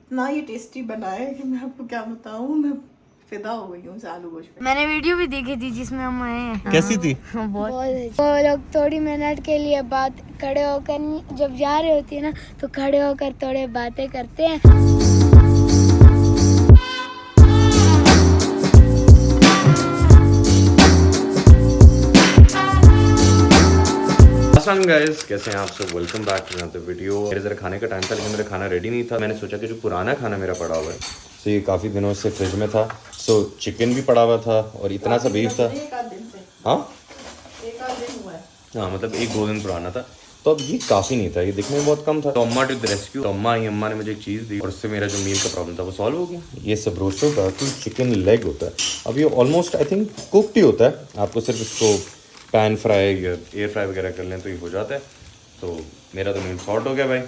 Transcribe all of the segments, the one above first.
इतना ये टेस्टी बना है कि मैं आपको क्या बताऊं, मैं फिदा हो गई हूँ इस आलू गोश्त पे। मैंने वीडियो भी देखी थी जिसमें हम आए हैं। कैसी थी? बहुत वो लोग थोड़ी मिनट के लिए बात खड़े होकर जब जा रहे होती है ना तो खड़े होकर थोड़े बातें करते हैं। गाइस, कैसे हैं आप सब? Welcome back to another video. मेरे जरा खाने का टाइम था लेकिन मेरा खाना रेडी नहीं था। मैंने सोचा कि जो पुराना खाना मेरा पड़ा हुआ है तो ये काफ़ी दिनों से फ्रिज में था, तो चिकन भी पड़ा हुआ था और इतना सा बीफ था। हाँ हाँ, मतलब 1-2 दिन पुराना था, तो अब ये काफ़ी नहीं था, ये दिखने में बहुत कम था। तो अम्मा टू द रेस्क्यू। तो अम्मा ने मुझे एक चीज़ दी और उससे मेरा जो मील का प्रॉब्लम था वो सॉल्व हो गया। ये सब रोस्टों का कुल चिकन लेग होता है। अब ये ऑलमोस्ट आई थिंक कुकड ही होता है, आपको सिर्फ इसको पैन फ्राई या एयर फ्राई वगैरह कर लें तो ये हो जाता है। तो मेरा तो मील सॉर्ट हो गया भाई।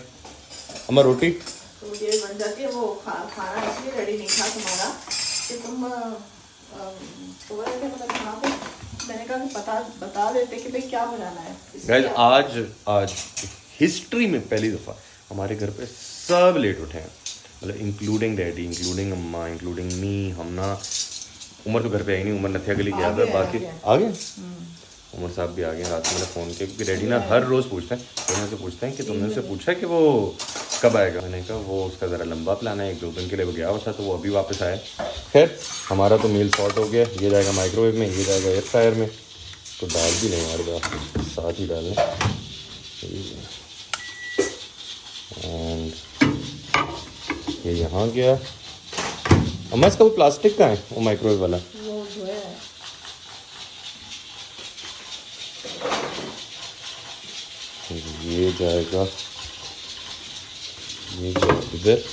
अम्मा रोटी तो ये बन जाती है। वो खाना इसलिए रेडी नहीं था तुम्हारा कि तुम तो मतलब कहाँ पे, मैंने कहा कि बता देते कि भाई क्या बनाना है। गाइस, आज हिस्ट्री में पहली दफ़ा हमारे घर पे सब लेट उठे हैं, मतलब इंक्लूडिंग डैडी, इंक्लूडिंग अम्मा, इंक्लूडिंग मी। हम ना, उमर तो घर पे आई नहीं, उमर नथिया गली गया था। बाकी आ गए, उमर साहब भी आ गए। रात में मैंने फ़ोन किया क्योंकि डैडी ना हर रोज़ पूछते हैं, तो उनसे पूछते हैं कि तुमने उससे पूछा कि वो कब आएगा। मैंने कहा वो उसका ज़रा लंबा प्लान है, 1-2 दिन के लिए वो गया हुआ था, तो वो अभी वापस आया। खैर, हमारा तो मील सॉर्ट हो गया। ये जाएगा माइक्रोवेव में, ये जाएगा एयर फ्रायर में। तो दाल भी नहीं हमारे पास, साथ ही डालें। एंड ये यहाँ गया। अम्मा, इसका वो प्लास्टिक का है वो माइक्रोवेव वाला? वो जो है ये जाएगा इधर।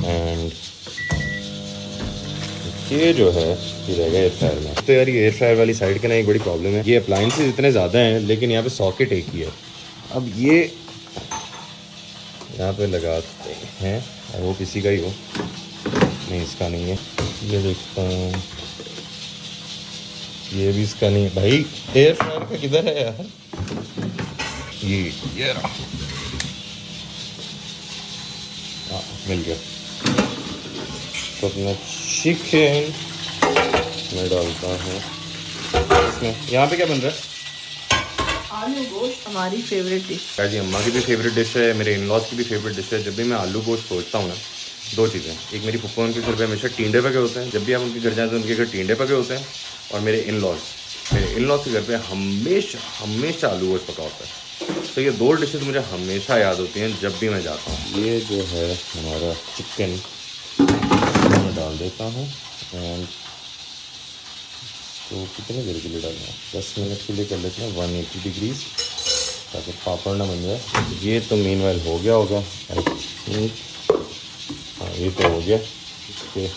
एंड ये जो है ये रहेगा एयर फ्रायर में। तो यार, ये एयर फ्रायर वाली साइड के ना एक बड़ी प्रॉब्लम है, ये अप्लाइंसेस इतने ज़्यादा हैं लेकिन यहाँ पे सॉकेट एक ही है। अब ये यहाँ पे लगाते हैं, और वो किसी का ही हो, नहीं इसका नहीं है। ये देखता हूँ, ये भी इसका नहीं है भाई। एयर फ्रायर का किधर है यार? ये रहा। हाँ, मिल गया। तो अपना चिकन मैं डालता हूँ इसमें। यहाँ पे क्या बन रहा है? आलू गोश्त, हमारी फेवरेट डिश जी, अम्मा की भी फेवरेट डिश है, मेरे इन लॉज की भी फेवरेट डिश है। जब भी मैं आलू गोश्त सोचता हूँ ना, 2 चीज़ें। एक, मेरी फुप्पा उनके घर पे हमेशा टींडे पके होते हैं, जब भी आप उनके घर जाते हैं उनके घर टींडे पके होते हैं। और मेरे इन लॉज के घर पे हमेशा आलू गोश्त पका होता है। तो ये 2 डिशेस मुझे हमेशा याद होती हैं जब भी मैं जाता हूँ। ये जो है हमारा चिकन मैं डाल देता हूँ। एंड तो कितने देर के लिए डालना है? 10 मिनट के लिए कर लेते हैं 180 डिग्रीज, ताकि पापड़ ना बन जाए। ये तो मीनवाइल हो गया होगा आई थिंक। हाँ, ये तो हो गया। इसके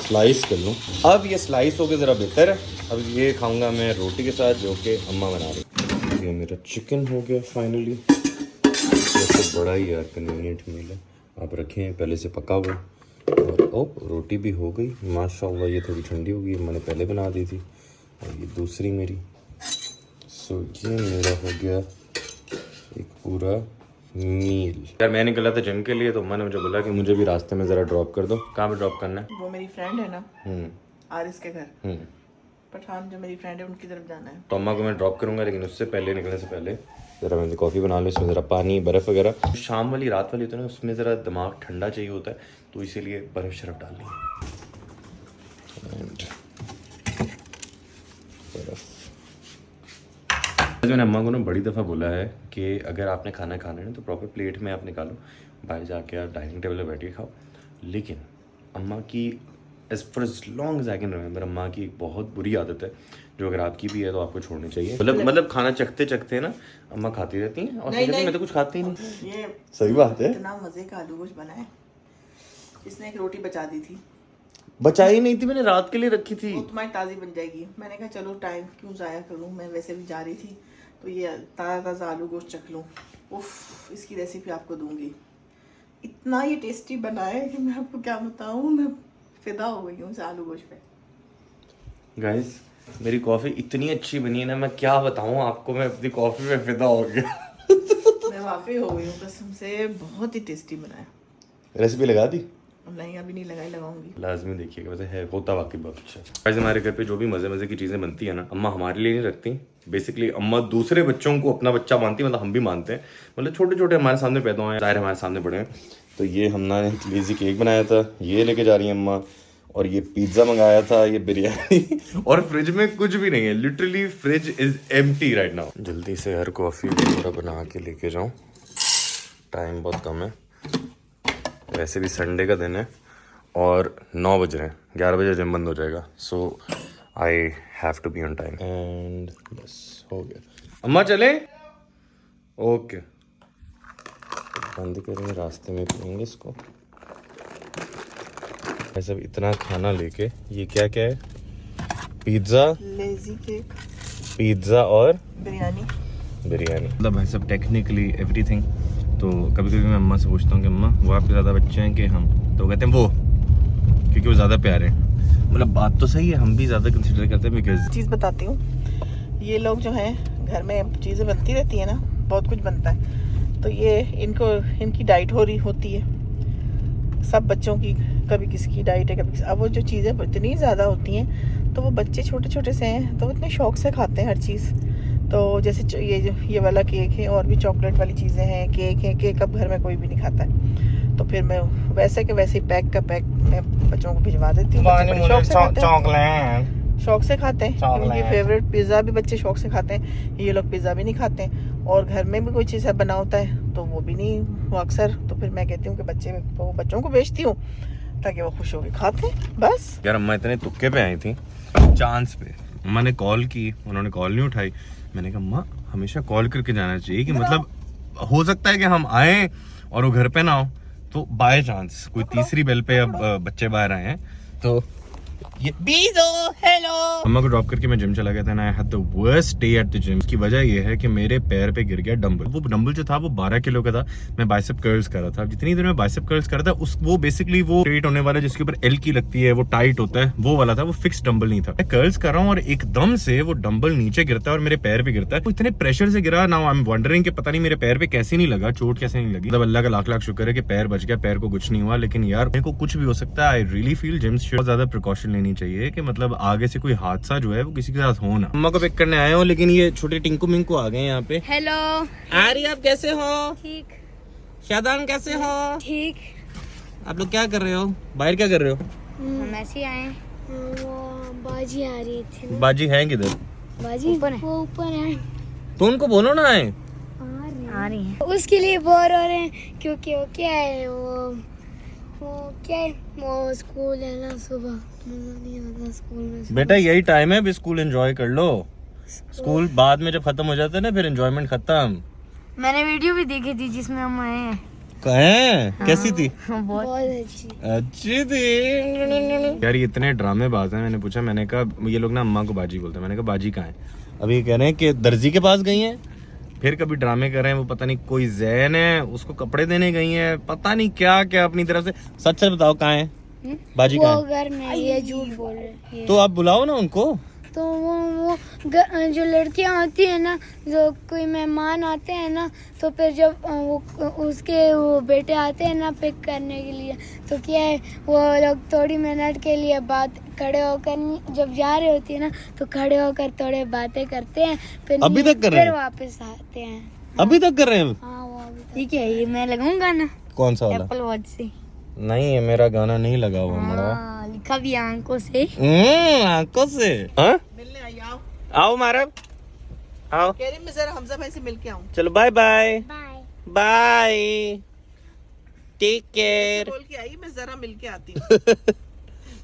स्लाइस कर लूँ। अब ये स्लाइस हो गया, ज़रा बेहतर है। अब ये खाऊंगा मैं रोटी के साथ, जो कि अम्मा बना रही। ये मेरा चिकन हो गया फाइनली। वैसे बड़ा ही यार कन्वीनियंट मील है, आप रखें पहले से पका हुआ। और ओ, रोटी भी हो गई माशाल्लाह। ये थोड़ी ठंडी हो गई, मैंने पहले बना दी थी। और ये दूसरी मेरी। सो ये मेरा हो गया एक पूरा मील। यार, मैं निकला था जिम के लिए, तो अम्मा ने मुझे बोला कि मुझे भी रास्ते में ज़रा ड्रॉप कर दो। कहाँ पे ड्रॉप करना है? वो मेरी फ्रेंड है ना, आरिस के घर, पठान जो मेरी फ्रेंड है उनकी तरफ जाना है। तो अम्मा को मैं ड्रॉप करूँगा, लेकिन उससे पहले, निकलने से पहले ज़रा मैं कॉफ़ी बना लूँ। इसमें ज़रा पानी, बर्फ़ वगैरह। शाम वाली, रात वाली होती है ना, उसमें ज़रा दिमाग ठंडा चाहिए होता है, तो इसीलिए बर्फ़ शर्फ डालनी है। एंड बर्फ़। मैंने अम्मा को ना बड़ी दफ़ा बोला है कि अगर आपने खाना खाना है ना तो प्रॉपर प्लेट में आप निकालो, बाहर जाके आप डाइनिंग टेबल पर बैठ के खाओ। लेकिन अम्मा की, as for as long as I can remember, अम्मा की एक बहुत बुरी आदत है, जो अगर आपकी भी है तो आपको छोड़नी चाहिए। मतलब खाना चखते चखते ना अम्मा खाती रहती हैं और नहीं, मैं तो कुछ खाती ही नहीं। ये सही बात है। इतना मजे का आलू गोश्त बना है, इसने एक रोटी बचा दी थी। बचाई नहीं थी, मैंने रात के लिए रखी थी। वो तुम्हारी ताज़ी बन जाएगी। मैंने कहा चलो टाइम क्यों ज़ाया करूँ, मैं वैसे भी जा रही थी, तो ये ताज़ा आलू गोश्त चख लूँ। उफ, इसकी रेसिपी आपको दूंगी। इतना ये टेस्टी बना है कि मैं आपको क्या बताऊँ, मैं फिदा हो गई हूँ इस आलू गोश्त पे। गाइस, मेरी कॉफ़ी इतनी अच्छी बनी है ना, मैं क्या बताऊँ आपको, मैं अपनी कॉफ़ी पे फिदा हो गया। मैं वाकई हो गई हूँ कसम से, बहुत ही टेस्टी बना है। रेसिपी लगा दी? नहीं अभी नहीं लगाऊंगी। लाजमी देखिएगा, वैसे है होता वाकई बहुत अच्छा। वैसे हमारे घर पे जो भी मजे की चीजें बनती है ना, अम्मा हमारे लिए नहीं रखती। बेसिकली अम्मा दूसरे बच्चों को अपना बच्चा मानती है, मतलब हम भी मानते हैं। मतलब छोटे छोटे हमारे सामने पैदा हुए हैं, ज़ाहिर हमारे सामने बड़े हैं। तो ये हमने लेजी केक बनाया था, ये लेके जा रही है अम्मा। और ये पिज्ज़ा मंगाया था, ये बिरयानी और फ्रिज में कुछ भी नहीं है, literally fridge is empty right now. जल्दी से हर कॉफ़ी वगैरह बना के लेके जाऊँ, टाइम बहुत कम है। वैसे भी संडे का दिन है और 9 बज रहे हैं, 11 बजे जिम बंद हो जाएगा। So I have to be on time and बस हो गया। अम्मा चलें? ओके, बंद करेंगे, रास्ते में पियेंगे इसको। मैं सब इतना खाना लेके, ये क्या क्या है? पिज्ज़ा, लेजी केक, पिज्ज़ा और बिरयानी। मतलब है सब टेक्निकली एवरीथिंग। तो कभी कभी मैं अम्मा से पूछता हूँ कि अम्मा वो आपके ज़्यादा बच्चे हैं कि हम? तो कहते हैं वो, क्योंकि वो ज़्यादा प्यारे हैं। मतलब बात तो सही है, हम भी ज़्यादा कंसिडर करते हैं। बिकॉज चीज़ बताती हूँ, ये लोग जो हैं घर में चीज़ें बनती रहती है ना, बहुत कुछ बनता है। तो ये इनकी डाइट होती है सब बच्चों की, कभी किसकी डाइट है कभी अब वो जो चीज़ें इतनी ज़्यादा होती हैं तो वो बच्चे छोटे छोटे से हैं तो इतने शौक से खाते हैं हर चीज़। तो जैसे ये वाला केक है, और भी चॉकलेट वाली चीज़ें हैं, केक है। केक अब घर में कोई भी नहीं खाता है, तो फिर मैं वैसे के वैसे पैक मैं बच्चों को भिजवा देती हूँ। शौक से खाते हैं। उनकी फेवरेट पिज़्ज़ा भी बच्चे शौक से खाते हैं, ये लोग पिज़्ज़ा भी नहीं खाते हैं। और घर में भी कोई चीज़ बना होता है तो वो भी नहीं, वो अक्सर। तो फिर मैं कहती हूँ कि बच्चों को बेचती हूँ ताकि वो खुश होकर खाते हैं बस। यार अम्मा इतने तुक्के पे आई थी, चांस पे। अम्मा ने कॉल की, उन्होंने कॉल नहीं उठाई। मैंने कहा अम्मा हमेशा कॉल करके जाना चाहिए कि मतलब हो सकता है कि हम आए और वो घर पे ना हो, तो बाय चांस कोई तीसरी बेल पे अब बच्चे बाहर आए हैं तो ये बीजो हेलो। अम्मा को ड्रॉप करके मैं जिम चला गया था ना, I had the worst day at the gym. उसकी वजह ये है कि मेरे पैर पे गिर गया डंबल। वो डंबल जो था वो 12 किलो का था। मैं बाइसेप कर्ल्स कर रहा था। जितनी देर में बाइसेप कर्ल्स कर रहा था वो बेसिकली वो स्ट्रेट होने वाला जिसके ऊपर एल की लगती है, वो टाइट होता है, वो वाला था। वो फिक्स डंबल नहीं था। मैं कर्ल्स कर रहा हूँ और एकदम से वो डंबल नीचे गिरता है और मेरे पैर पे गिरता है। वो इतने प्रेशर से गिरा ना, आई एम वंडरिंग कि पता नहीं मेरे पैर पे कैसे नहीं लगा, चोट कैसे नहीं लगी। मतलब अल्लाह का लाख लाख शुक्र है कि पैर बच गया, पैर को कुछ नहीं हुआ। लेकिन यार मेरे को कुछ भी हो सकता है। आई रियली फील जिम से बहुत ज्यादा प्रिकॉशन लेनी चाहिए कि मतलब आगे से कोई हादसा जो है वो किसी के साथ हो ना। अम्मा को पिक करने आए हो, लेकिन ये छोटे टिंकू मिंकू आ गए यहाँ पे। हेलो आरी आप कैसे हो? ठीक शादान कैसे हो? ठीक। आप लोग क्या कर रहे हो? बाहर क्या कर रहे हो? हम ऐसे ही आए। वो बाजी आ रही थी ना। बाजी है किधर? बाजी ऊपर है। वो ऊपर है, तो उनको बोलो ना आए। आ रही है। उसके लिए बोर हो रहे हैं क्योंकि वो क्या है, वो क्या है, वो स्कूल है ना, सुबह मजा नहीं आता स्कूल में। बेटा यही टाइम है, अभी स्कूल एंजॉय कर लो। स्कूल बाद में जब खत्म हो जाता है ना, फिर एंजॉयमेंट खत्म। मैंने वीडियो भी देखी थी जिसमें हम आए हैं। कहें कैसी थी? बहुत बहुत अच्छी थी यार। ये इतने ड्रामेबाज हैं। मैंने पूछा, मैंने कहा ये लोग ना अम्मा को बाजी बोलते हैं। मैंने कहा बाजी कहाँ है? अभी ये कह रहे हैं कि दर्जी के पास गई हैं। फिर कभी ड्रामे कर रहे हैं, वो पता नहीं कोई जैन है उसको कपड़े देने गई हैं, पता नहीं क्या क्या अपनी तरफ से। सच सच बताओ कहाँ है बाजी? वो कहाँ है? घर में, ये झूठ बोल रहे हैं। तो आप बुलाओ ना उनको। तो वो जो लड़कियां होती है ना, जो कोई मेहमान आते हैं ना, तो फिर जब वो बेटे आते हैं ना पिक करने के लिए, तो क्या है, वो लोग थोड़ी मिनट के लिए बात खड़े होकर, जब जा रहे होती है ना तो खड़े होकर थोड़े बातें करते हैं, फिर अभी तक कर रहे हैं? फिर वापस आते हैं। अभी तक कर रहे हैं? हाँ वो अभी तक। ठीक है, ये मैं लगाऊंगा ना कौन सा वाला? एप्पल वॉच से। नहीं, है मेरा गाना नहीं लगा हुआ मड़ा। हाँ, लिखा भी आंखों से। आंखों से। हाँ मिलने आई, आओ आओ मारब, आओ। कह रही मैं जरा हमजा भाई से मिल के आऊँ। चलो bye bye bye. Bye, take care. बोल के आई, मैं जरा मिल के आती हूँ।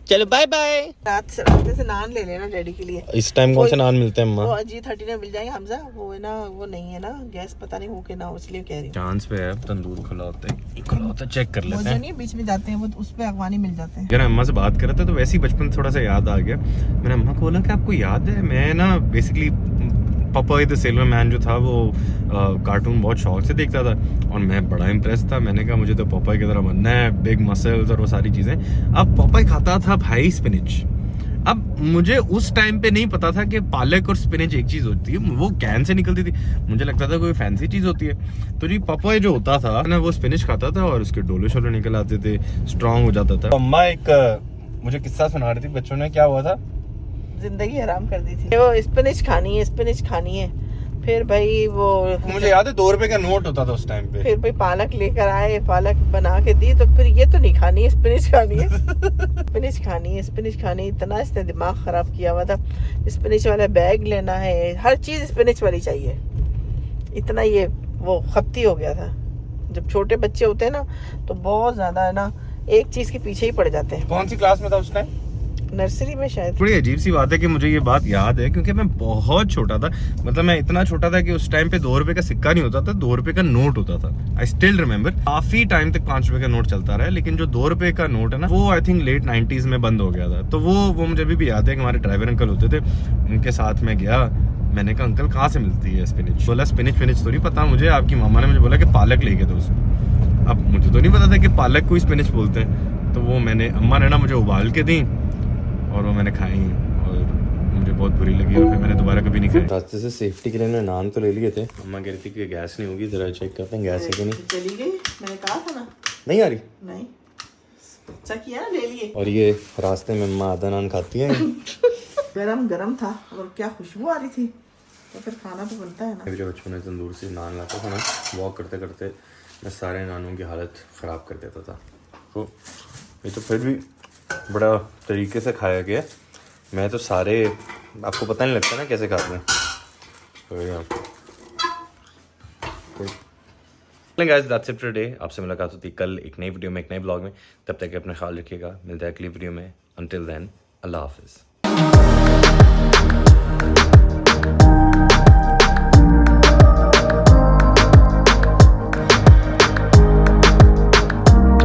चलो बाय बाय। रात से नान ले लेना डैडी के लिए। इस टाइम कौन से नान मिलते हैं वो अम्मा? G30 में मिल जाएंगे हमजा, वो है ना, वो नहीं है ना गैस, पता नहीं हो के ना हो, इसलिए कह रही हूँ। चांस पे है, तंदूर खुला होता है, चेक कर वो लेते जो हैं। नहीं बीच में जाते हैं, वो उस पे अगवानी मिल जाते हैं। यार अम्मा से बात कर रहे थे तो वैसे ही बचपन थोड़ा सा याद आ गया। मैंने अम्मा को बोला कि आपको याद है, मैं ना बेसिकली पापा द सेलर मैन जो था वो कार्टून बहुत शौक से देखता था और मैं बड़ा इम्प्रेस था। मैंने कहा मुझे तो पापा की तरह बनना है, बिग मसल्स और वो सारी चीज़ें। अब पापा खाता था भाई स्पिनिच, अब मुझे उस टाइम पे नहीं पता था कि पालक और स्पिनच एक चीज होती है, वो कैन से निकलती थी, मुझे लगता था कोई फैंसी चीज होती है। तो जी पापा जो होता था ना, वो स्पिनच खाता था और उसके डोले शोले निकल आते थे, स्ट्रांग हो जाता था। अम्मा एक मुझे किस्सा सुना रही थी बच्चों ने, क्या हुआ था, जिंदगी हराम कर दी थी। वो स्पिनच खानी है, स्पिनच खानी है। फिर भाई वो मुझे याद है 2 रुपए का नोट होता था उस टाइम पे। फिर भाई पालक लेकर आए, पालक बना के दी, तो फिर ये तो नहीं खानी है, स्पिनच खानी है। स्पिनच खानी है, स्पिनच खानी है। इतना इसने दिमाग खराब किया हुआ था। स्पिनच वाला बैग लेना है, हर चीज स्पिनच वाली चाहिए। इतना ये वो खपती हो गया था। जब छोटे बच्चे होते हैं ना तो बहुत ज्यादा है ना, एक चीज के पीछे ही पड़ जाते हैं। कौन सी क्लास में था उस टाइम? नर्सरी में शायद। बड़ी अजीब सी बात है कि मुझे ये बात याद है, क्योंकि मैं बहुत छोटा था। मतलब मैं इतना छोटा था कि उस टाइम पे 2 रुपए का सिक्का नहीं होता था, 2 रुपए का नोट होता था। आई स्टिल रिमेम्बर, काफी टाइम तक 5 रुपए का नोट चलता रहा है, लेकिन जो 2 रुपए का नोट है ना, वो आई थिंक लेट 90s में बंद हो गया था। तो वो मुझे अभी भी याद है कि हमारे ड्राइवर अंकल होते थे, उनके साथ में गया, मैंने कहा अंकल कहाँ से मिलती है स्पिनच? बोला स्पिनच फिनिच तो नहीं पता मुझे, आपकी मामा ने मुझे बोला कि पालक लेके दो उसमें। अब मुझे तो नहीं पता था कि पालक को ही स्पिनच बोलते हैं। तो वो मैंने, अम्मा ने ना मुझे उबाल के दी और वो मैंने खाई और मुझे बहुत बुरी लगी और फिर मैंने दोबारा कभी नहीं खाई। रास्ते से सेफ्टी के लिए मैंने नान तो ले लिए थे। अम्मा कह रही थी कि गैस नहीं होगी, जरा चेक करते हैं गैस है कि नहीं। चली गई, मैंने कहा था ना। नहीं आ रही? नहीं, चेक किया ना, ले लिए। और ये रास्ते में अम्मा आधा नान खाती है। गरम गरम था और क्या खुशबू आ रही थी, तो फिर खाना तो बनता है ना। जब बचपन में तंदूर से नान लाता था ना, वॉक करते करते मैं सारे नानों की हालत ख़राब कर देता था। तो ये तो फिर भी बड़ा तरीके से खाया गया। मैं तो सारे, आपको पता नहीं लगता ना कैसे खाते हैं। Guys that's it for today. आपसे मुलाकात होती कल एक नई वीडियो में, एक नए ब्लॉग में। तब तक अपना ख्याल रखिएगा, मिलता है अगली वीडियो में। अंटिल देन, अल्लाह हाफिज़।